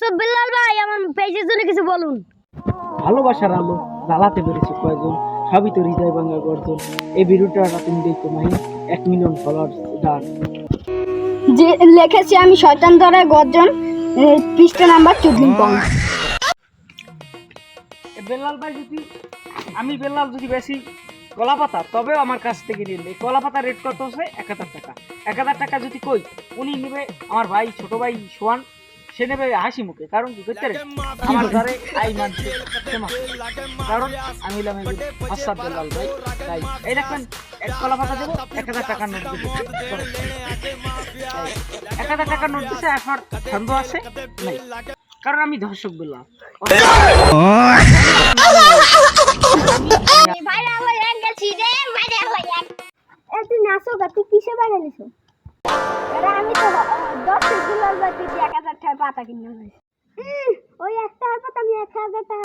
তো বিল্লাল ভাই আমার পেজের জন্য কিছু বলুন। ভালোবাসার আলো জ্বালাতে পেরেছে কয়েকজন, সবই তো হৃদয় ভাঙা গর্জন। এই ভিডিওটা তুমি দেখো মাহি, 1 মিলিয়ন ফলোয়ার্স ডান। যে লিখেছি আমি শয়তান ধরায় গর্জন, পৃষ্ঠা নাম্বার 14 বেলাল ভাই যদি আমি বেলাল যদি বেশি কলা পাতা তবেও আমার কাছ থেকে নিন। এই কলা পাতার রেট কত আছে? 1000 টাকা। 1000 টাকা যদি কই উনি নেবে, আমার ভাই ছোট ভাই সোয়ান সে নেবে হাসি মুখে। কারণ কি করতে রে আমার ঘরে আই মানছে কারণ আমি হলাম হাসাদ বেলাল ভাই। তাই এই দেখবেন এক কলা পাতা দেবো 1000 টাকার নোট দেবো। 1000 টাকার নোট দিচ্ছে এখন সন্দেহ আছে নাই, কারণ আমি ধর্ষক বেলাল। ভাই আমার অ্যাঙ্গেল ছিড়ে মারে হই এই তুই নাচো গা, তুই কিসে বানালিস? আরে আমি তো 10 বিল্লাল ভাই তুই 1000 টাকা পাতা কিনে নিস। ওই একটা পাতা আমি 1000 টাকা